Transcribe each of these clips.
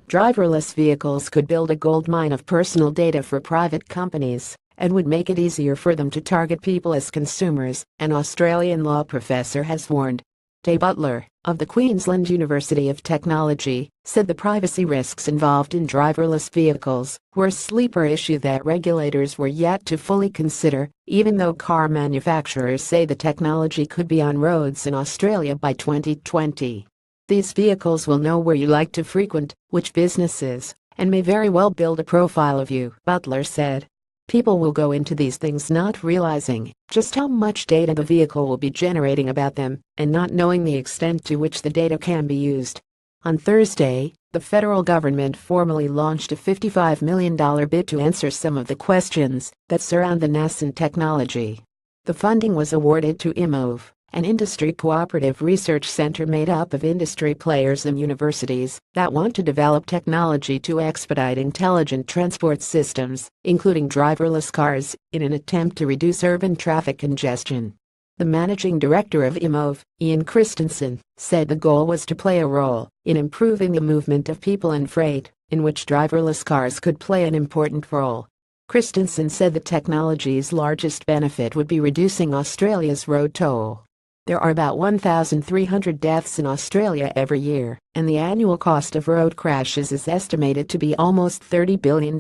Driverless vehicles could build a goldmine of personal data for private companies and would make it easier for them to target people as consumers, an Australian law professor has warned. Tay Butler, of the Queensland University of Technology, said the privacy risks involved in driverless vehicles were a sleeper issue that regulators were yet to fully consider, even though car manufacturers say the technology could be on roads in Australia by 2020. These vehicles will know where you like to frequent, which businesses, and may very well build a profile of you, Butler said. People will go into these things not realizing just how much data the vehicle will be generating about them and not knowing the extent to which the data can be used. On Thursday, the federal government formally launched a $55 million bid to answer some of the questions that surround the nascent technology. The funding was awarded to IMOV, an industry cooperative research center made up of industry players and universities that want to develop technology to expedite intelligent transport systems, including driverless cars, in an attempt to reduce urban traffic congestion. The managing director of IMOV, Ian Christensen, said the goal was to play a role in improving the movement of people and freight, in which driverless cars could play an important role. Christensen said the technology's largest benefit would be reducing Australia's road toll. There are about 1,300 deaths in Australia every year, and the annual cost of road crashes is estimated to be almost $30 billion.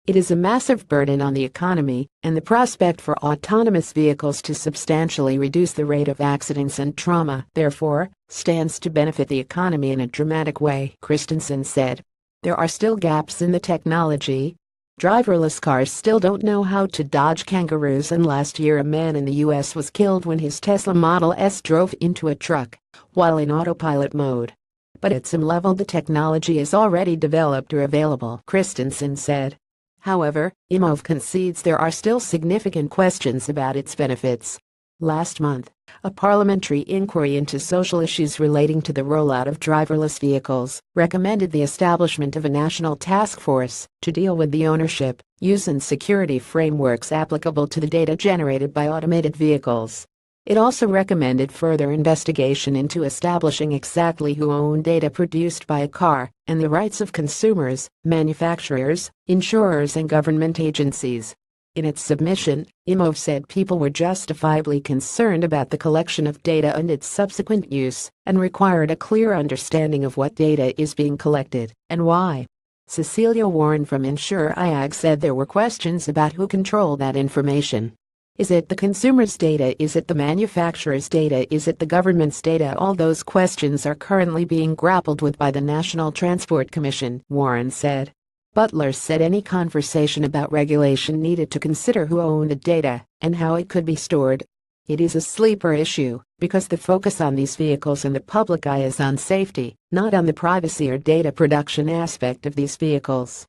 It is a massive burden on the economy, and the prospect for autonomous vehicles to substantially reduce the rate of accidents and trauma, therefore, stands to benefit the economy in a dramatic way, Christensen said. There are still gaps in the technology. Driverless cars still don't know how to dodge kangaroos, and last year a man in the U.S. was killed when his Tesla Model S drove into a truck while in autopilot mode. But at some level the technology is already developed or available, Christensen said. However, IMOV concedes there are still significant questions about its benefits. Last month, a parliamentary inquiry into social issues relating to the rollout of driverless vehicles recommended the establishment of a national task force to deal with the ownership, use and security frameworks applicable to the data generated by automated vehicles. It also recommended further investigation into establishing exactly who owned data produced by a car and the rights of consumers, manufacturers, insurers and government agencies. In its submission, IMOV said people were justifiably concerned about the collection of data and its subsequent use, and required a clear understanding of what data is being collected and why. Cecilia Warren from Insure IAG said there were questions about who controlled that information. Is it the consumer's data? Is it the manufacturer's data? Is it the government's data? All those questions are currently being grappled with by the National Transport Commission, Warren said. Butler said any conversation about regulation needed to consider who owned the data and how it could be stored. It is a sleeper issue because the focus on these vehicles in the public eye is on safety, not on the privacy or data production aspect of these vehicles.